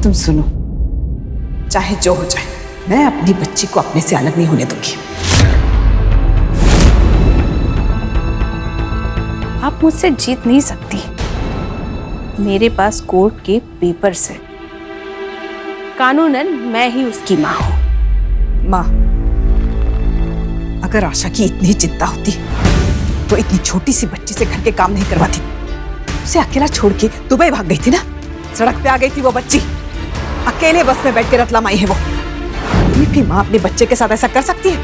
तुम सुनो, चाहे जो हो जाए, मैं अपनी बच्ची को अपने से अलग नहीं होने दूंगी। आप मुझसे जीत नहीं सकती। मेरे पास कोर्ट के पेपर्स हैं। कानूनन मैं ही उसकी माँ हूँ। माँ, अगर आशा की इतनी चिंता होती तो इतनी छोटी सी बच्ची से घर के काम नहीं करवाती। उसे अकेला छोड़ के दुबई भाग गई थी ना, सड़क पे आ गई थी वो बच्ची। अकेले बस में बैठ के रतलाम आई है वो। कोई माँ अपने बच्चे के साथ ऐसा कर सकती है?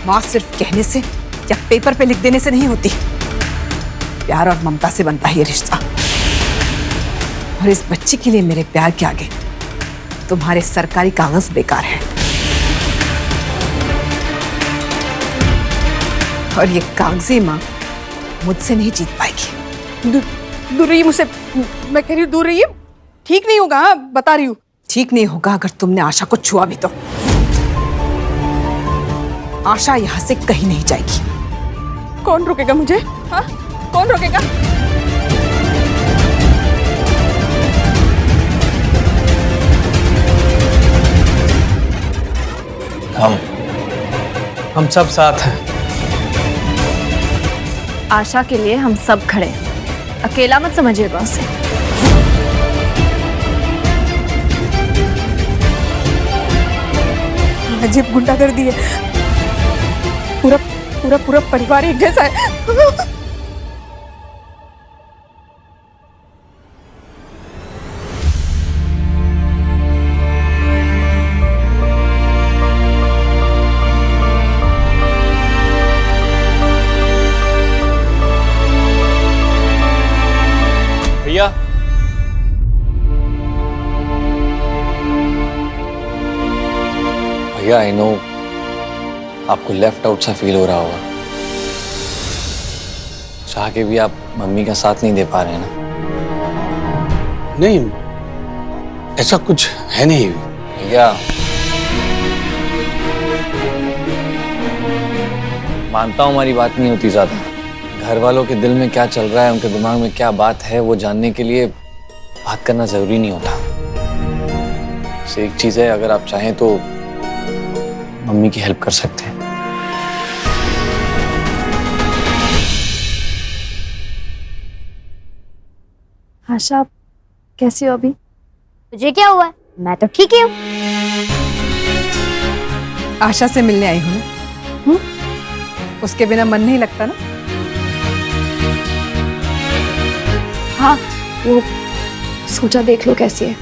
माँ सिर्फ कहने से या पेपर पे लिख देने से नहीं होती। प्यार और ममता से बनता है ये रिश्ता। और इस बच्ची के लिए मेरे प्यार के आगे तुम्हारे सरकारी कागज बेकार हैं। और ये कागजी माँ मुझसे नहीं जीत पाएगी। दूर रहिए मुझसे, मैं कह रही हूँ दूर रहिए। ठीक नहीं होगा, हाँ बता रही हूँ। ठीक नहीं होगा अगर तुमने आशा को छुआ भी तो। आशा यहां से कहीं नहीं जाएगी। कौन रोकेगा मुझे? हाँ, कौन रोकेगा? हम सब साथ हैं। आशा के लिए हम सब खड़े हैं। अकेला मत समझिएगा उसे। अजीब गुंडागर्दी है। पूरा पूरा पूरा परिवार एक जैसा है। भैया, भैया आई नो आपको लेफ्ट आउट सा फील हो रहा होगा। चाह के भी आप मम्मी का साथ नहीं दे पा रहे हैं ना? नहीं, ऐसा कुछ है नहीं भैया। मानता हूं हमारी बात नहीं होती ज्यादा। घर वालों के दिल में क्या चल रहा है, उनके दिमाग में क्या बात है, वो जानने के लिए बात करना जरूरी नहीं होता। से एक चीज है, अगर आप चाहें तो मम्मी की हेल्प कर सकते हैं। आशा, आप कैसी हो अभी? तुझे क्या हुआ है? मैं तो ठीक ही हूँ। आशा से मिलने आई हूं ना। उसके बिना मन नहीं लगता ना। हाँ, वो सोचा देख लो कैसी है।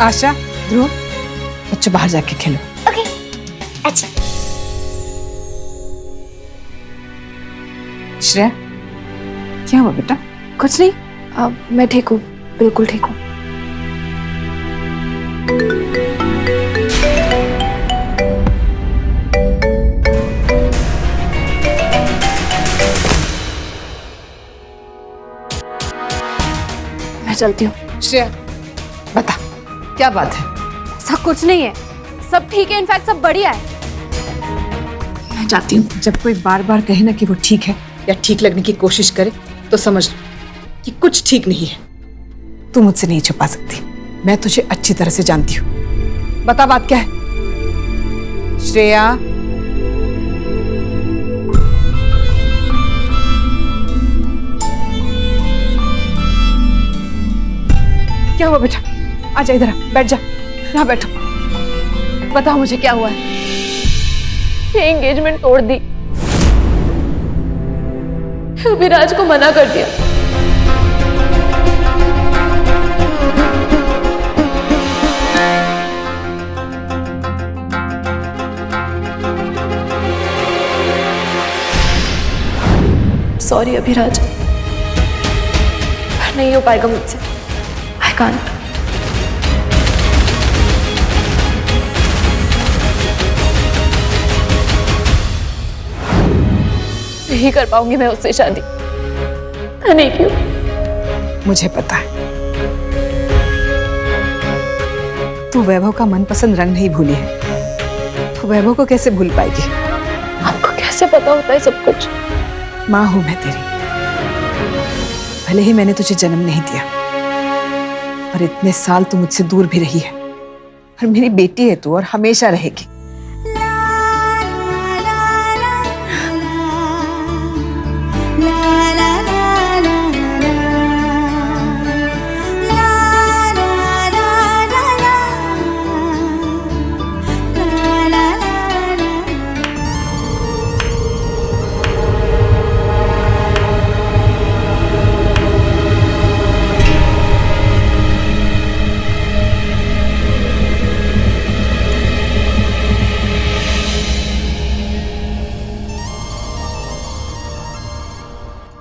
आशा, ध्रुव, बच्चों बाहर जाके खेलो। ओके, अच्छा। श्रेया, क्या हुआ बेटा? कुछ नहीं, अब मैं ठीक हूँ, बिल्कुल ठीक हूँ। मैं चलती हूँ। श्रेया, बता क्या बात है? सब कुछ नहीं है, सब ठीक है, इनफैक्ट सब बढ़िया है। मैं जाती हूँ। जब कोई बार बार कहे ना कि वो ठीक है या ठीक लगने की कोशिश करे तो समझ कि कुछ ठीक नहीं है। तू मुझसे नहीं छुपा सकती, मैं तुझे अच्छी तरह से जानती हूँ। बता बात क्या है? श्रेया, क्या हुआ बेटा? आजा इधर, बैठ जा, यहाँ बैठो। बताओ मुझे क्या हुआ है? ये एंगेजमेंट तोड़ दी, अभिराज को मना कर दिया। सॉरी अभिराज, नहीं हो पाएगा मुझसे। I can't. नहीं कर पाऊंगी मैं उससे शादी। नहीं क्यों? मुझे पता है तू वैभव का मनपसंद रंग नहीं भूली है। तो वैभव को कैसे भूल पाएगी? आपको कैसे पता होता है सब कुछ? माँ हूं मैं तेरी। भले ही मैंने तुझे जन्म नहीं दिया, पर इतने साल तू मुझसे दूर भी रही है, और मेरी बेटी है तू, और हमेशा रहेगी।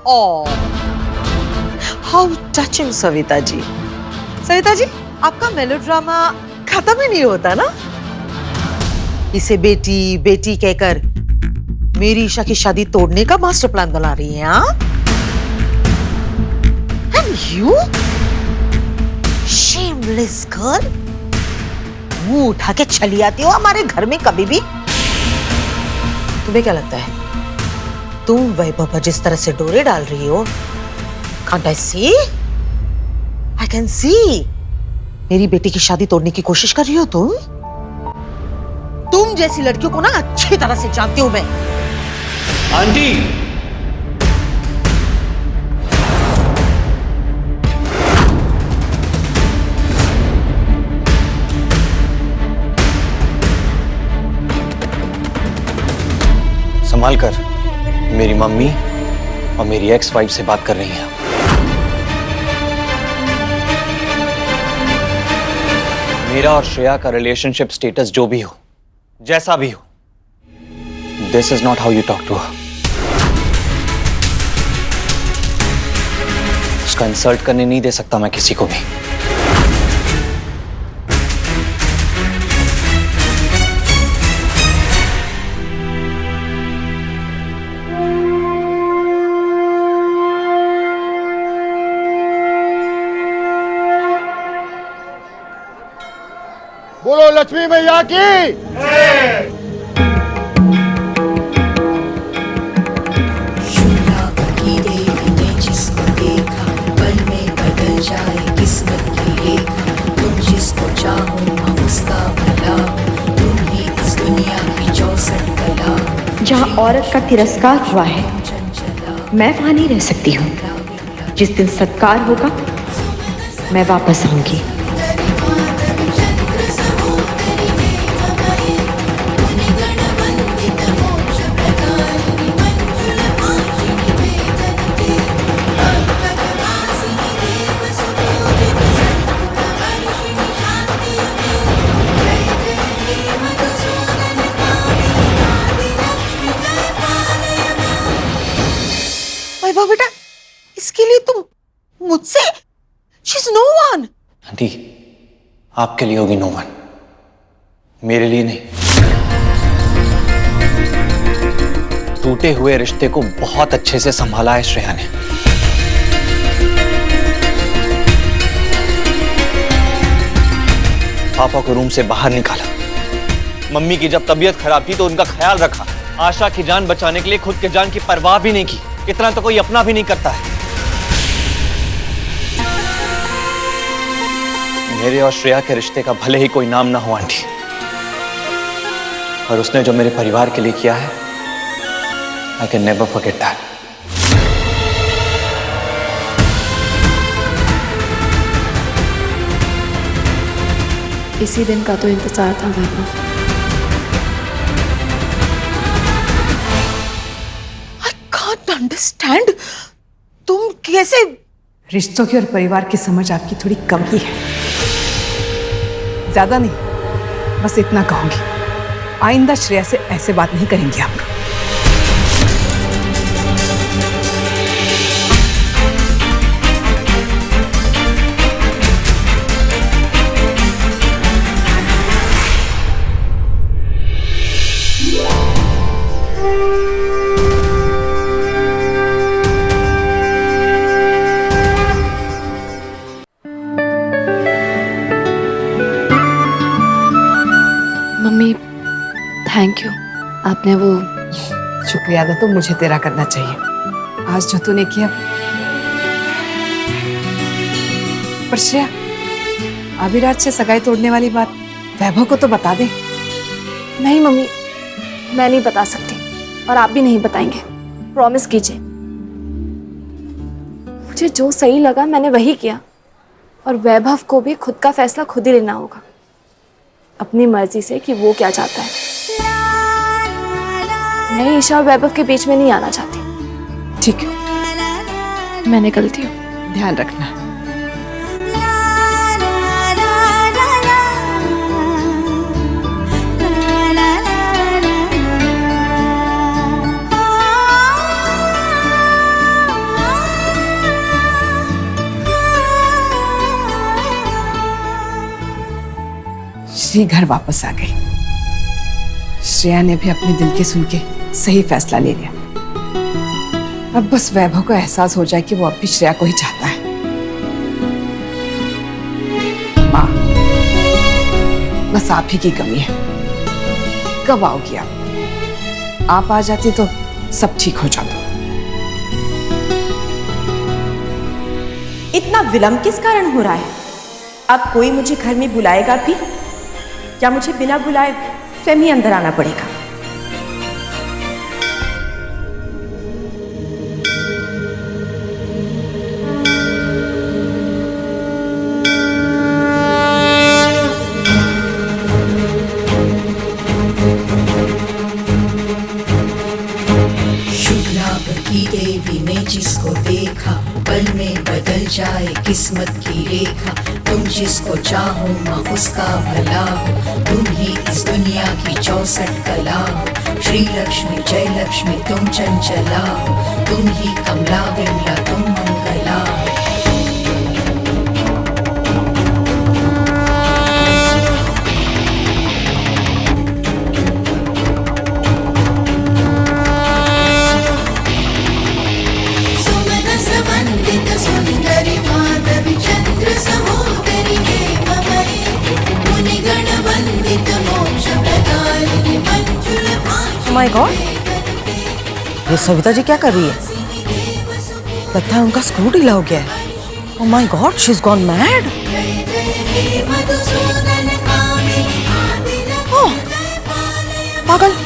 Oh, how touching, Savita ji. Savita ji, आपका मेलोड्रामा खत्म ही नहीं होता ना? इसे बेटी बेटी कहकर मेरी ईशा की शादी तोड़ने का मास्टर प्लान बना रही हैं आप? And you, shameless girl, मुंह उठा के चली आती हो हमारे घर में कभी भी? तुम्हें क्या लगता है तुम वैभव पर जिस तरह से डोरे डाल रही हो? Can't I see? I can see. मेरी बेटी की शादी तोड़ने की कोशिश कर रही हो तुम? तुम जैसी लड़कियों को ना अच्छी तरह से जानती हूं मैं। आंटी, संभाल कर, मेरी मम्मी और मेरी एक्स वाइफ से बात कर रही हैं। मेरा और श्रेया का रिलेशनशिप स्टेटस जो भी हो, जैसा भी हो, this is not how you talk to her. उसका इंसल्ट करने नहीं दे सकता मैं किसी को भी। बोलो लक्ष्मी मैया की। जिसको देखा पल में बदल जाए किस्मत की रेखा। तुम जिसको चाहो उसका भला, तुम ही इस दुनिया की 64 कला। जहाँ औरत का तिरस्कार हुआ है, मैं वहां नहीं रह सकती हूँ। जिस दिन सत्कार होगा, मैं वापस आऊंगी। वैभव बेटा, इसके लिए तुम मुझसे? She's no one. आंटी, आपके लिए होगी नो वन, मेरे लिए नहीं। टूटे हुए रिश्ते को बहुत अच्छे से संभाला है श्रेया ने। पापा को रूम से बाहर निकाला, मम्मी की जब तबीयत खराब थी तो उनका ख्याल रखा, आशा की जान बचाने के लिए खुद के जान की परवाह भी नहीं की। इतना तो कोई अपना भी नहीं करता है। मेरे और श्रेया के रिश्ते का भले ही कोई नाम ना हो आंटी, और उसने जो मेरे परिवार के लिए किया है, I can never forget that. इसी दिन का तो इंतजार था वैभव। अंडरस्टैंड, तुम कैसे? रिश्तों की और परिवार की समझ आपकी थोड़ी कम ही है। ज्यादा नहीं, बस इतना कहूंगी, आइंदा श्रेया से ऐसे बात नहीं करेंगे आप। Thank you. आपने वो शुक्रिया अदा तो मुझे तेरा करना चाहिए। आज जो तूने किया। पर श्रेया, अभिराज से सगाई तोड़ने वाली बात वैभव को तो बता दे। नहीं मम्मी, मैं नहीं बता सकती और आप भी नहीं बताएंगे। प्रॉमिस कीजिए। मुझे जो सही लगा मैंने वही किया और वैभव को भी खुद का फैसला खुद ही लेना होगा, अपनी मर्जी से कि वो क्या चाहता है। मैं ईशा और वैभव के बीच में नहीं आना चाहती। ठीक है, मैं निकलती हूँ। ध्यान रखना। श्री घर वापस आ गई। श्रेया ने भी अपने दिल की सुन के सही फैसला ले लिया। अब बस वैभव को एहसास हो जाए कि वो अब भी श्रेया को ही चाहता है। माँ, बस आप ही की कमी है। कब आओगी आप आ जाती तो सब ठीक हो जाता। इतना विलंब किस कारण हो रहा है? अब कोई मुझे घर में बुलाएगा भी या मुझे बिना बुलाए स्वयं ही अंदर आना पड़ेगा? शुभ लाभ की देवी ने जिसको देखा, पल में बदल जाए किस्मत की रेखा। तुम जिसको चाहो माँ उसका भला हो, तुम ही इस दुनिया की 64 कला हो। श्री लक्ष्मी जय लक्ष्मी तुम चंचला हो, तुम ही कमला विमला तुम मंगला हो। सुंदरी माधवी चंद्र सहोदरी हेममयी, मुनिगण वंदित मोक्ष प्रदायिनी मंजुल भाषिणी। माय गॉड, ये सविता जी क्या कर रही है? लगता है उनका स्क्रू ढीला हो गया है। Oh my god, she is gone mad. Oh पागल।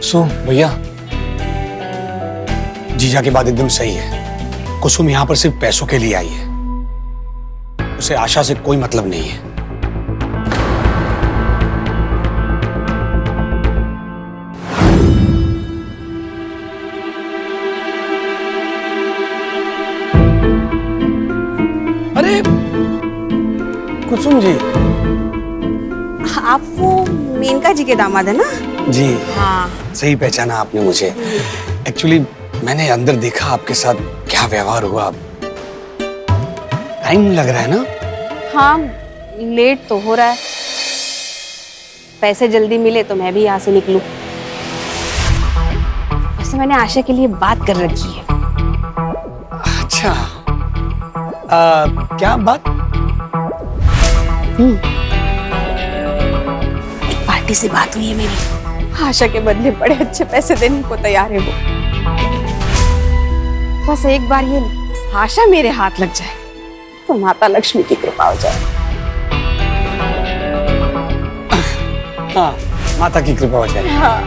सो भैया, जीजा की बात एकदम सही है। कुसुम यहाँ पर सिर्फ पैसों के लिए आई है। उसे आशा से कोई मतलब नहीं है। अरे कुसुम जी, आप वो मेनका जी के दामाद है ना? जी हाँ। सही पहचाना आपने मुझे। एक्चुअली मैंने अंदर देखा आपके साथ क्या व्यवहार हुआ। टाइम लग रहा है ना? हाँ, लेट तो हो रहा है। पैसे जल्दी मिले तो मैं भी यहाँ से निकलूं। वैसे मैंने आशा के लिए बात कर रखी है। अच्छा, क्या बात? पार्टी से बात हुई है मेरी। आशा के बदले बड़े अच्छे पैसे देने को तैयार है वो। बस एक बार ये आशा मेरे हाथ लग जाए तो माता लक्ष्मी की कृपा हो जाए। हाँ, माता की कृपा हो जाए। हाँ।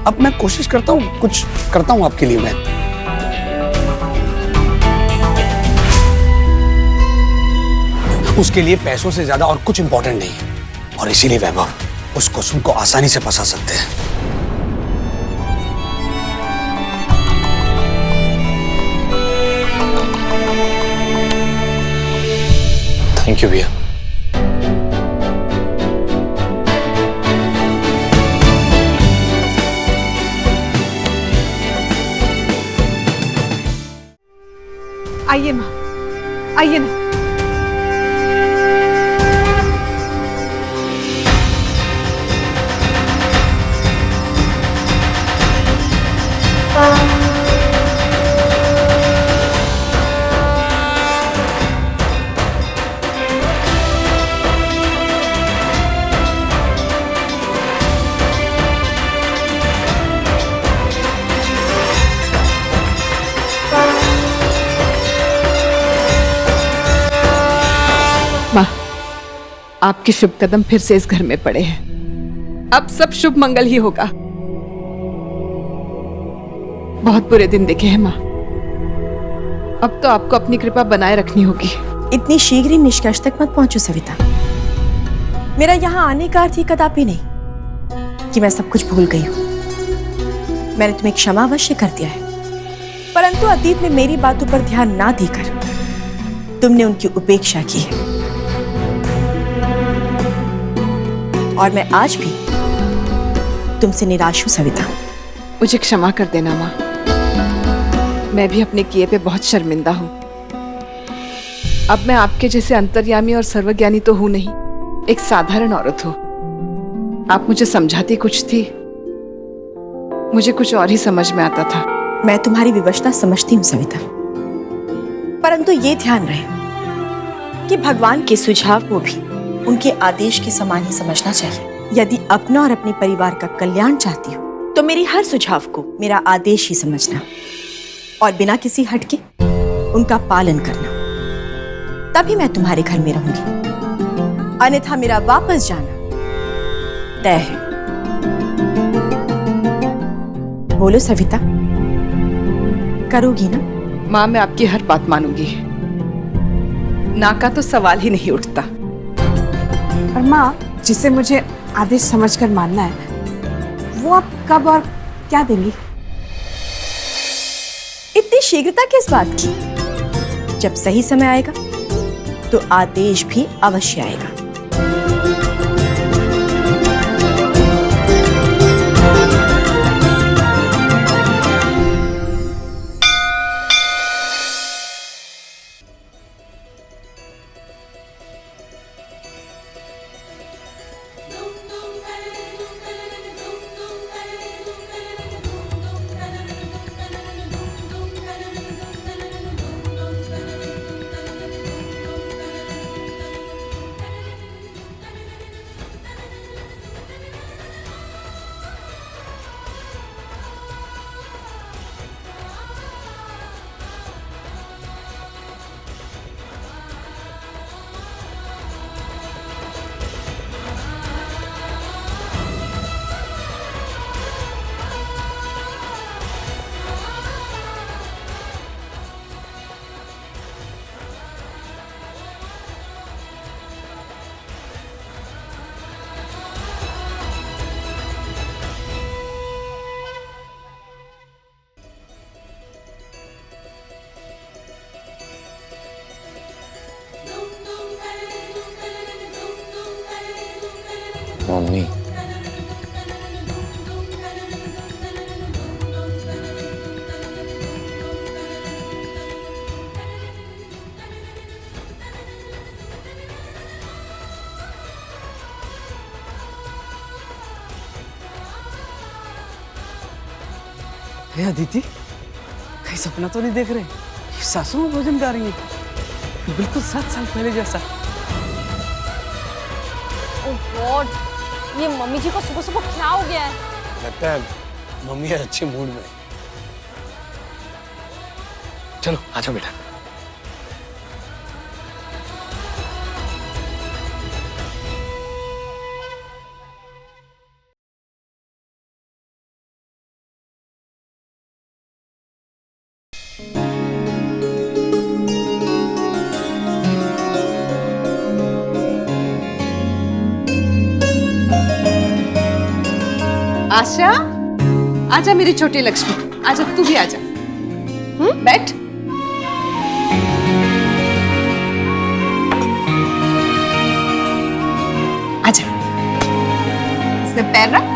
अब मैं कोशिश करता हूँ, कुछ करता हूँ आपके लिए मैं। उसके लिए पैसों से ज्यादा और कुछ इंपॉर्टेंट नहीं है, और इसीलिए वैभव उस कुसुम को आसानी से फंसा सकते हैं। थैंक यू भैया। आइए माँ, आइए ना। माँ, आपके शुभ कदम फिर से इस घर में पड़े हैं। अब सब शुभ मंगल ही होगा। बहुत बुरे दिन देखे हैं माँ। अब तो आपको अपनी कृपा बनाए रखनी होगी। इतनी शीघ्र ही निष्कर्ष तक मत पहुंचो सविता। मेरा यहाँ आने का अर्थ ही कदापि नहीं कि मैं सब कुछ भूल गई हूँ। मैंने तुम्हें क्षमा अवश्य कर दिया है, परंतु अतीत में मेरी बातों पर ध्यान ना देकर तुमने उनकी उपेक्षा की है। और मैं आज भी तुमसे निराश हूं सविता। मुझे क्षमा कर देना माँ। मैं भी अपने किए पे बहुत शर्मिंदा हूँ। अब मैं आपके जैसे अंतर्यामी और सर्वज्ञानी तो हूं नहीं, एक साधारण औरत हूँ। आप मुझे समझाती कुछ थी, मुझे कुछ और ही समझ में आता था। मैं तुम्हारी विवशता समझती हूँ सविता, परंतु ये ध्यान रहे कि भगवान के सुझाव को भी उनके आदेश के समान ही समझना चाहिए। यदि अपना और अपने परिवार का कल्याण चाहती हो तो मेरी हर सुझाव को मेरा आदेश ही समझना और बिना किसी हट के उनका पालन करना। तभी मैं तुम्हारे घर में रहूंगी, अन्यथा मेरा वापस जाना तय है। बोलो सविता, करोगी ना? माँ, मैं आपकी हर बात मानूंगी। ना का तो सवाल ही नहीं उठता। और माँ, जिसे मुझे आदेश समझकर मानना है, वो आप कब और क्या देंगी? इतनी शीघ्रता किस बात की? जब सही समय आएगा तो आदेश भी अवश्य आएगा। मम्मी, हे अदिति, कहीं सपना तो नहीं देख रहे? ये सासू में भोजन गा रही है, बिल्कुल 7 साल पहले जैसा। ओह गॉड, ये मम्मी जी को सुबह सुबह क्या हो गया है? लगता है मम्मी अच्छे मूड में। चलो आजा बेटा। आशा, आजा मेरी छोटी लक्ष्मी, आजा तू भी आजा। बैठ। आजा, इसमें पैर रख।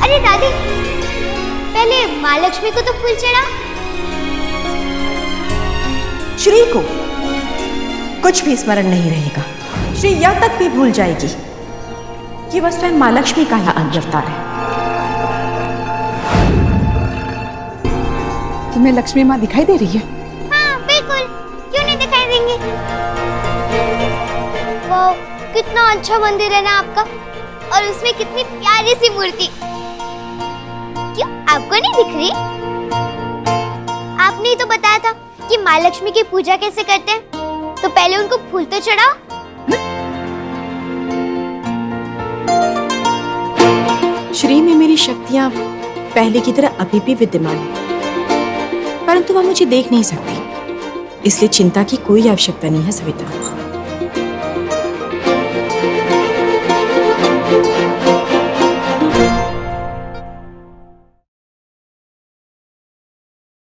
अरे दादी, पहले माँ लक्ष्मी को तो फूल चढ़ा। श्री को कुछ भी स्मरण नहीं रहेगा। श्री यह तक भी भूल जाएगी कि वह स्वयं माँ लक्ष्मी का यह अंग अवतार है। तुम्हें लक्ष्मी माँ दिखाई दे रही है? हाँ बिल्कुल, क्यों नहीं दिखाई देंगे। वाह, कितना अच्छा मंदिर है ना आपका, और उसमें कितनी प्यारी सी मूर्ति। क्यों आपको नहीं दिख रही? आपने ही तो बताया था कि माँ लक्ष्मी की पूजा कैसे करते हैं, तो पहले उनको फूल तो चढ़ाओ। श्री में मेरी शक्तियां पहले की तरह अभी भी विद्यमान हैं, परंतु वह मुझे देख नहीं सकती, इसलिए चिंता की कोई आवश्यकता नहीं है सविता।